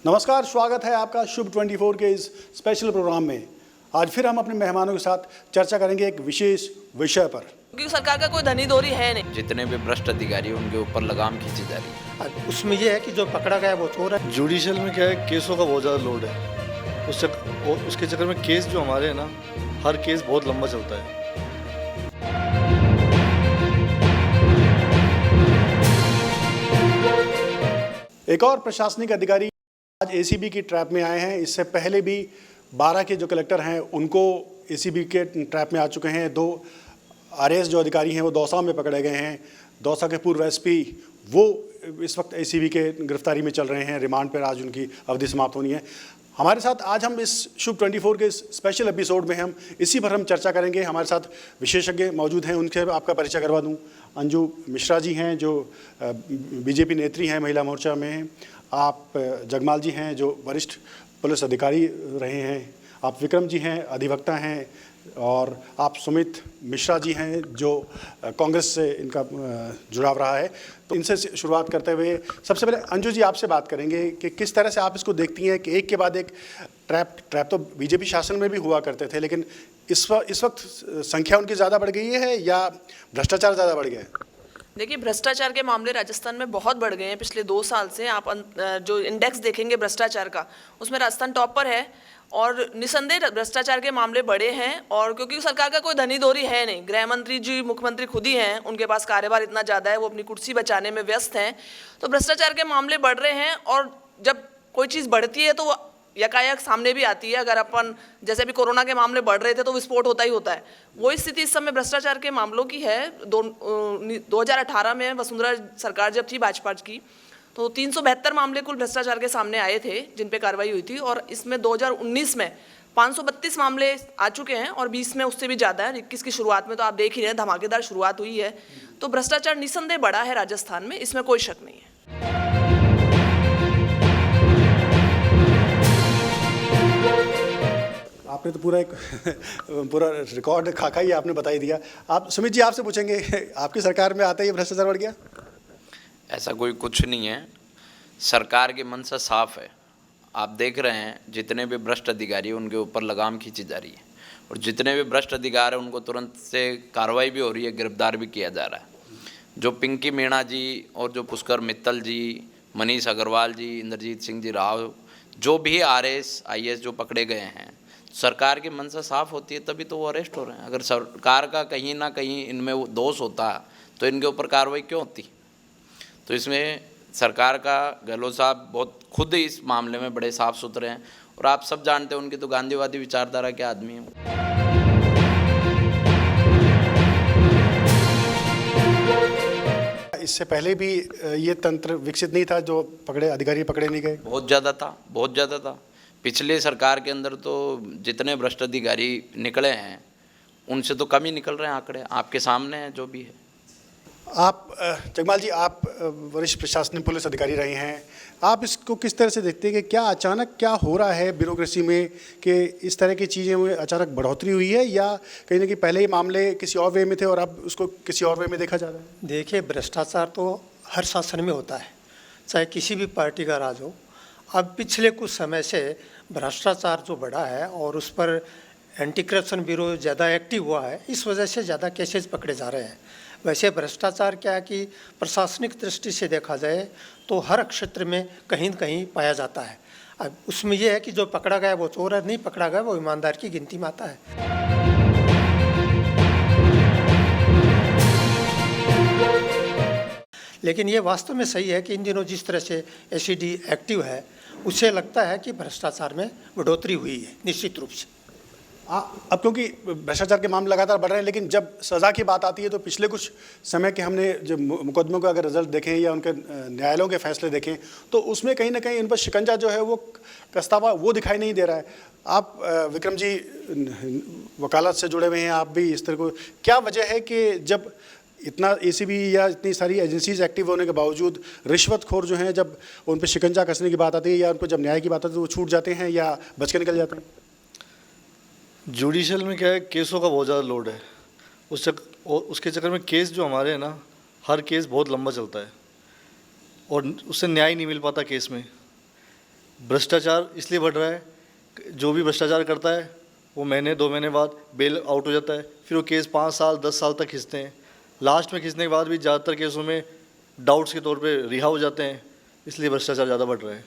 नमस्कार, स्वागत है आपका शुभ 24 के इस स्पेशल प्रोग्राम में। आज फिर हम अपने मेहमानों के साथ चर्चा करेंगे एक विशेष विषय पर। क्योंकि सरकार का कोई धनी दोरी है नहीं। जितने भी भ्रष्ट अधिकारी उनके ऊपर लगाम खींची जा रही है। उसमें यह है कि जो पकड़ा गया वो चोर है। जुडिशल में क्या है, केसों का बहुत ज़्यादा लोड है। उसके चक्कर में केस जो हमारे हैं ना, हर केस बहुत लंबा चलता है। एक और प्रशासनिक अधिकारी आज एसीबी की ट्रैप में आए हैं। इससे पहले भी 12 के जो कलेक्टर हैं उनको एसीबी के ट्रैप में आ चुके हैं। 2 आरएएस जो अधिकारी हैं वो दौसा में पकड़े गए हैं। दौसा के पूर्व एसपी वो इस वक्त एसीबी के गिरफ्तारी में चल रहे हैं। रिमांड पर आज उनकी अवधि समाप्त होनी है। हमारे साथ आज हम इस शुभ 24 के स्पेशल एपिसोड में हम इसी पर हम चर्चा करेंगे। हमारे साथ विशेषज्ञ मौजूद हैं, उनसे आपका परिचय करवा दूं। अंजू मिश्रा जी हैं जो बीजेपी नेत्री हैं, महिला मोर्चा में हैं। आप जगमाल जी हैं जो वरिष्ठ पुलिस अधिकारी रहे हैं। आप विक्रम जी हैं, अधिवक्ता हैं। और आप सुमित मिश्रा जी हैं जो कांग्रेस से इनका जुड़ाव रहा है। तो इनसे शुरुआत करते हुए सबसे पहले अंजू जी आपसे बात करेंगे कि किस तरह से आप इसको देखती हैं कि एक के बाद एक ट्रैप तो बीजेपी शासन में भी हुआ करते थे, लेकिन इस वक्त संख्या उनकी ज़्यादा बढ़ गई है या भ्रष्टाचार ज़्यादा बढ़ गया है? देखिए, भ्रष्टाचार के मामले राजस्थान में बहुत बढ़ गए हैं पिछले 2 साल से। आप जो इंडेक्स देखेंगे भ्रष्टाचार का, उसमें राजस्थान टॉप पर है और निसंदेह भ्रष्टाचार के मामले बढ़े हैं। और क्योंकि सरकार का कोई धनी दोरी है नहीं, गृह मंत्री जी, मुख्यमंत्री खुद ही हैं, उनके पास कार्यभार इतना ज़्यादा है, वो अपनी कुर्सी बचाने में व्यस्त हैं। तो भ्रष्टाचार के मामले बढ़ रहे हैं और जब कोई चीज़ बढ़ती है तो वो यकायक सामने भी आती है। अगर अपन जैसे भी कोरोना के मामले बढ़ रहे थे तो विस्फोट होता ही होता है। वही स्थिति इस समय भ्रष्टाचार के मामलों की है। 2018 में वसुंधरा सरकार जब थी भाजपा की, तो 372 मामले कुल भ्रष्टाचार के सामने आए थे जिन पे कार्रवाई हुई थी। और इसमें 2019 में 532 मामले आ चुके हैं और 20 में उससे भी ज़्यादा है। 21 की शुरुआत में तो आप देख ही रहे हैं, धमाकेदार शुरुआत हुई है। तो भ्रष्टाचार निसंदेह बढ़ा है राजस्थान में, इसमें कोई शक नहीं है। आपने तो पूरा रिकॉर्ड खाका ही आपने बता ही दिया। आप सुमित जी, आपसे पूछेंगे, आपकी सरकार में आते ही भ्रष्टाचार बढ़ गया? ऐसा कोई कुछ नहीं है। सरकार की मंशा साफ है। आप देख रहे हैं जितने भी भ्रष्ट अधिकारी उनके ऊपर लगाम खींची जा रही है और जितने भी भ्रष्ट अधिकारी हैं उनको तुरंत से कार्रवाई भी हो रही है, गिरफ्तार भी किया जा रहा है। जो पिंकी मीणा जी और जो पुष्कर मित्तल जी, मनीष अग्रवाल जी, इंद्रजीत सिंह जी राव, जो भी आरएएस आईएएस जो पकड़े गए हैं, सरकार की मंशा साफ होती है तभी तो वो अरेस्ट हो रहे हैं। अगर सरकार का कहीं ना कहीं इनमें वो दोष होता तो इनके ऊपर कार्रवाई क्यों होती? तो इसमें सरकार का गहलोत साहब बहुत खुद इस मामले में बड़े साफ सुथरे हैं और आप सब जानते हैं उनकी तो गांधीवादी विचारधारा के आदमी हैं। इससे पहले भी ये तंत्र विकसित नहीं था जो अधिकारी पकड़े नहीं गए? बहुत ज़्यादा था। पिछले सरकार के अंदर तो जितने भ्रष्ट अधिकारी निकले हैं उनसे तो कम ही निकल रहे हैं आंकड़े, आपके सामने हैं जो भी है। आप जगमाल जी, आप वरिष्ठ प्रशासनिक पुलिस अधिकारी रहे हैं। आप इसको किस तरह से देखते हैं कि क्या अचानक क्या हो रहा है ब्यूरोक्रेसी में कि इस तरह की चीज़ें में अचानक बढ़ोतरी हुई है, या कहीं ना कहीं पहले ही मामले किसी और वे में थे और अब उसको किसी और वे में देखा जा रहा है? देखिए, भ्रष्टाचार तो हर शासन में होता है, चाहे किसी भी पार्टी का राज हो। अब पिछले कुछ समय से भ्रष्टाचार जो बढ़ा है और उस पर एंटी करप्शन ब्यूरो ज़्यादा एक्टिव हुआ है, इस वजह से ज़्यादा केसेस पकड़े जा रहे हैं। वैसे भ्रष्टाचार क्या है कि प्रशासनिक दृष्टि से देखा जाए तो हर क्षेत्र में कहीं न कहीं पाया जाता है। अब उसमें यह है कि जो पकड़ा गया वो चोर है, नहीं पकड़ा गया वो ईमानदार की गिनती में आता है। लेकिन ये वास्तव में सही है कि इन दिनों जिस तरह से एसीडी एक्टिव है, उससे लगता है कि भ्रष्टाचार में बढ़ोतरी हुई है निश्चित रूप से। अब क्योंकि भ्रष्टाचार के मामले लगातार बढ़ रहे हैं, लेकिन जब सज़ा की बात आती है तो पिछले कुछ समय के हमने जब मुकदमों का अगर रिजल्ट देखें या उनके न्यायालयों के फैसले देखें तो उसमें कहीं ना कहीं इन पर शिकंजा जो है वो कसता हुआ वो दिखाई नहीं दे रहा है। आप विक्रम जी वकालत से जुड़े हुए हैं, आप भी इस तरह को, क्या वजह है कि जब इतना एसीबी या इतनी सारी एजेंसीज एक्टिव होने के बावजूद रिश्वतखोर जो हैं, जब उन पर शिकंजा कसने की बात आती है या उनको जब न्याय की बात आती है तो वो छूट जाते हैं या बच के निकल जाते हैं? जुडिशल में क्या है, केसों का बहुत ज़्यादा लोड है। उसके चक्कर में केस जो हमारे हैं ना, हर केस बहुत लंबा चलता है और उससे न्याय नहीं मिल पाता केस में। भ्रष्टाचार इसलिए बढ़ रहा है, जो भी भ्रष्टाचार करता है वो महीने 2 महीने बाद बेल आउट हो जाता है, फिर वो केस 5 साल 10 साल तक खींचते हैं। लास्ट में खींचने के बाद भी ज़्यादातर केसों में डाउट्स के तौर पे रिहा हो जाते हैं, इसलिए भ्रष्टाचार ज़्यादा बढ़ रहा है।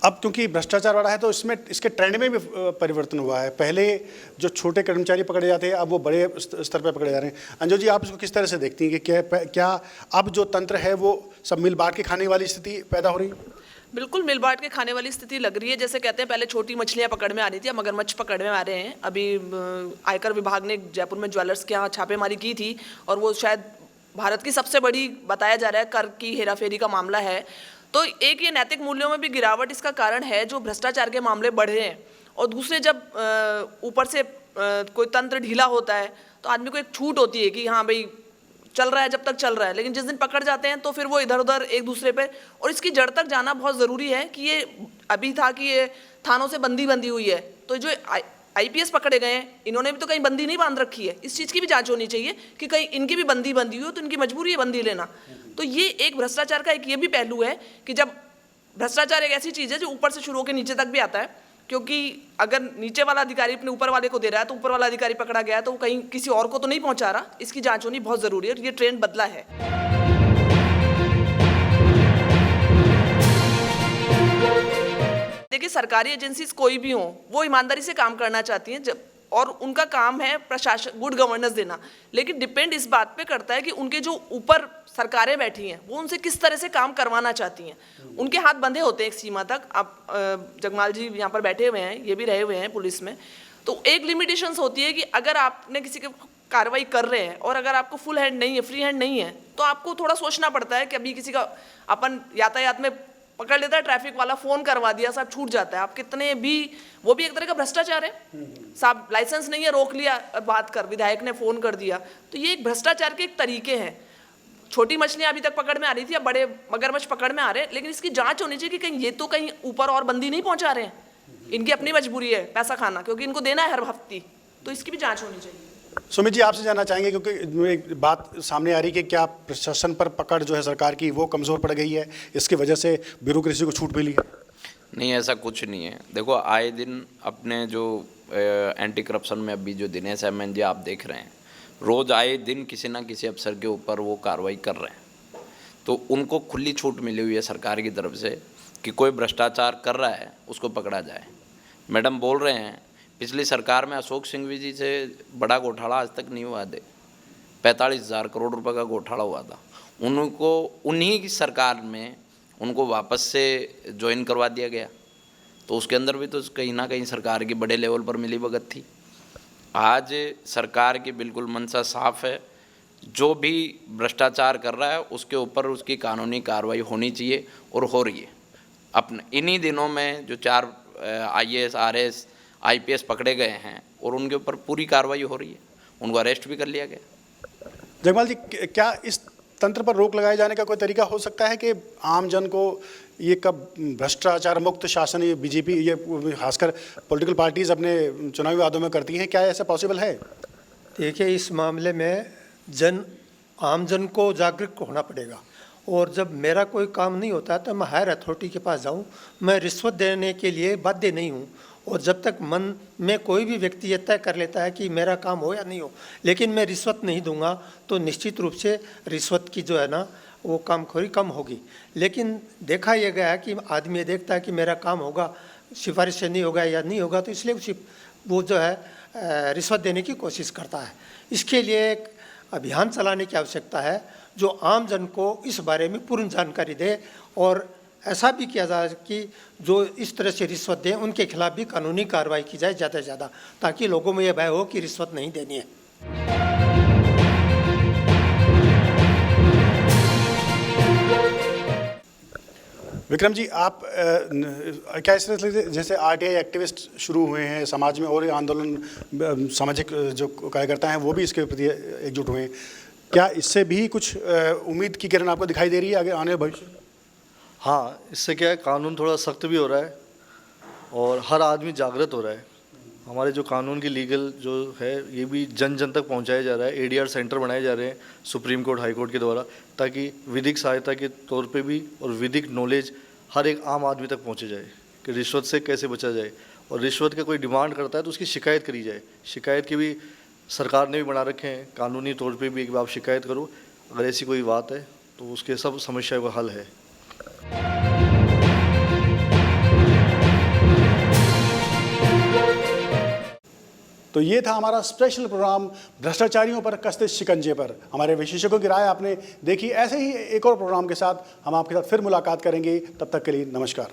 अब क्योंकि भ्रष्टाचार बढ़ा है तो इसमें इसके ट्रेंड में भी परिवर्तन हुआ है। पहले जो छोटे कर्मचारी पकड़े जाते हैं अब वो बड़े स्तर पर पकड़े जा रहे हैं। अंजू जी, आप इसको किस तरह से देखती हैं कि क्या अब जो तंत्र है वो सब मिल बांट के खाने वाली स्थिति पैदा हो रही है? बिल्कुल मिल बांट के खाने वाली स्थिति लग रही है। जैसे कहते हैं पहले छोटी मछलियां पकड़ में आ रही थी, अब मगरमच्छ पकड़ में आ रहे हैं। अभी आयकर विभाग ने जयपुर में ज्वेलर्स के यहाँ छापेमारी की थी और वो शायद भारत की सबसे बड़ी बताया जा रहा है कर की हेराफेरी का मामला है। तो एक ये नैतिक मूल्यों में भी गिरावट इसका कारण है, जो भ्रष्टाचार के मामले बढ़े हैं। और दूसरे, जब ऊपर से कोई तंत्र ढीला होता है तो आदमी को एक छूट होती है कि हाँ भाई चल रहा है जब तक चल रहा है, लेकिन जिस दिन पकड़ जाते हैं तो फिर वो इधर उधर एक दूसरे पे। और इसकी जड़ तक जाना बहुत ज़रूरी है कि ये अभी था कि ये थानों से बंदी हुई है, तो जो आईपीएस पकड़े गए हैं इन्होंने भी तो कहीं बंदी नहीं बांध रखी है। इस चीज़ की भी जांच होनी चाहिए कि कहीं इनकी भी बंदी हुई हो तो इनकी मजबूरी है बंदी लेना। तो ये एक भ्रष्टाचार का एक ये भी पहलू है कि जब भ्रष्टाचार एक ऐसी चीज़ है जो ऊपर से शुरू होकर नीचे तक भी आता है, क्योंकि अगर नीचे वाला अधिकारी अपने ऊपर वाले को दे रहा है तो ऊपर वाला अधिकारी पकड़ा गया है तो वो कहीं किसी और को तो नहीं पहुंचा रहा। इसकी जांच होनी बहुत ज़रूरी है और ये ट्रेंड बदला है। देखिए, सरकारी एजेंसीज कोई भी हो वो ईमानदारी से काम करना चाहती हैं, जब और उनका काम है प्रशासन गुड गवर्नेंस देना। लेकिन डिपेंड इस बात पे करता है कि उनके जो ऊपर सरकारें बैठी हैं वो उनसे किस तरह से काम करवाना चाहती हैं। उनके हाथ बंधे होते हैं एक सीमा तक। आप जगमाल जी यहाँ पर बैठे हुए हैं, ये भी रहे हुए हैं पुलिस में, तो एक लिमिटेशंस होती है कि अगर आपने किसी के कार्रवाई कर रहे हैं और अगर आपको फुल हैंड नहीं है, फ्री हैंड नहीं है, तो आपको थोड़ा सोचना पड़ता है कि अभी किसी का अपन यातायात में पकड़ लेता है ट्रैफिक वाला, फोन करवा दिया, साहब छूट जाता है। आप कितने भी, वो भी एक तरह का भ्रष्टाचार है। साहब लाइसेंस नहीं है, रोक लिया, बात कर, विधायक ने फोन कर दिया। तो ये एक भ्रष्टाचार के एक तरीके हैं। छोटी मछलियां अभी तक पकड़ में आ रही थी, अब बड़े मगरमच्छ पकड़ में आ रहे हैं, लेकिन इसकी जांच होनी चाहिए कि कहीं ये तो कहीं ऊपर और बंदी नहीं पहुंचा रहे हैं। इनकी अपनी मजबूरी है पैसा खाना, क्योंकि इनको देना है हर हफ्ते, तो इसकी भी जांच होनी चाहिए। सुमित जी, आपसे जानना चाहेंगे क्योंकि एक बात सामने आ रही है कि क्या प्रशासन पर पकड़ जो है सरकार की वो कमज़ोर पड़ गई है, इसकी वजह से ब्यूरोक्रेसी को छूट मिली है? नहीं, ऐसा कुछ नहीं है। देखो, आए दिन अपने जो एंटी करप्शन में अभी जो दिनेश एमएन जी आप देख रहे हैं, रोज़ आए दिन किसी ना किसी अफसर के ऊपर वो कार्रवाई कर रहे हैं। तो उनको खुली छूट मिली हुई है सरकार की तरफ से कि कोई भ्रष्टाचार कर रहा है उसको पकड़ा जाए। मैडम बोल रहे हैं पिछली सरकार में अशोक सिंघवी जी से बड़ा घोटाला आज तक नहीं हुआ थे, 45,000 करोड़ रुपए का घोटाला हुआ था। उनको उन्हीं की सरकार में उनको वापस से ज्वाइन करवा दिया गया, तो उसके अंदर भी तो कहीं ना कहीं सरकार की बड़े लेवल पर मिली भगत थी। आज सरकार की बिल्कुल मंशा साफ है, जो भी भ्रष्टाचार कर रहा है उसके ऊपर उसकी कानूनी कार्रवाई होनी चाहिए और हो रही है। अपने इन्हीं दिनों में जो 4 IAS RS IPS पकड़े गए हैं और उनके ऊपर पूरी कार्रवाई हो रही है, उनको अरेस्ट भी कर लिया गया। जगमाल जी, क्या इस तंत्र पर रोक लगाए जाने का कोई तरीका हो सकता है कि आम जन को ये कब भ्रष्टाचार मुक्त शासन, ये बीजेपी, ये खासकर पॉलिटिकल पार्टीज अपने चुनावी वादों में करती हैं, क्या ऐसा पॉसिबल है? देखिए, इस मामले में आम जन को जागरूक होना पड़ेगा। और जब मेरा कोई काम नहीं होता तो मैं हायर अथॉरिटी के पास जाऊं, मैं रिश्वत देने के लिए बाध्य नहीं हूं। और जब तक मन में कोई भी व्यक्ति ये तय कर लेता है कि मेरा काम हो या नहीं हो, लेकिन मैं रिश्वत नहीं दूंगा, तो निश्चित रूप से रिश्वत की जो है ना वो कामखोरी कम होगी। लेकिन देखा यह गया है कि आदमी ये देखता है कि मेरा काम होगा, सिफारिश से नहीं होगा या नहीं होगा, तो इसलिए वो जो है रिश्वत देने की कोशिश करता है। इसके लिए एक अभियान चलाने की आवश्यकता है जो आम जन को इस बारे में पूर्ण जानकारी दे, और ऐसा भी किया जाए कि जो इस तरह से रिश्वत दें उनके खिलाफ भी कानूनी कार्रवाई की जाए ज़्यादा से ज़्यादा, ताकि लोगों में यह भय हो कि रिश्वत नहीं देनी है। विक्रम जी, आप क्या इस तरह से जैसे RTI एक्टिविस्ट शुरू हुए हैं समाज में और आंदोलन, सामाजिक जो कार्यकर्ता हैं वो भी इसके प्रति एकजुट हुए हैं, क्या इससे भी कुछ उम्मीद की किरण आपको दिखाई दे रही है आगे आने वाले भविष्य? हाँ, इससे क्या है, कानून थोड़ा सख्त भी हो रहा है और हर आदमी जागृत हो रहा है। हमारे जो कानून की लीगल जो है ये भी जन जन तक पहुंचाया जा रहा है। एडीआर सेंटर बनाए जा रहे हैं सुप्रीम कोर्ट हाई कोर्ट के द्वारा, ताकि विधिक सहायता के तौर पे भी और विधिक नॉलेज हर एक आम आदमी तक पहुंचे जाए कि रिश्वत से कैसे बचा जाए, और रिश्वत का कोई डिमांड करता है तो उसकी शिकायत करी जाए। शिकायत के भी सरकार ने भी बना रखे हैं कानूनी तौर पे भी, एक बार आप शिकायत करो अगर ऐसी कोई बात है तो उसके सब समस्याओं का हल है। तो ये था हमारा स्पेशल प्रोग्राम भ्रष्टाचारियों पर कसते शिकंजे पर। हमारे विशेषज्ञों की राय आपने देखी। ऐसे ही एक और प्रोग्राम के साथ हम आपके साथ फिर मुलाकात करेंगे। तब तक के लिए नमस्कार।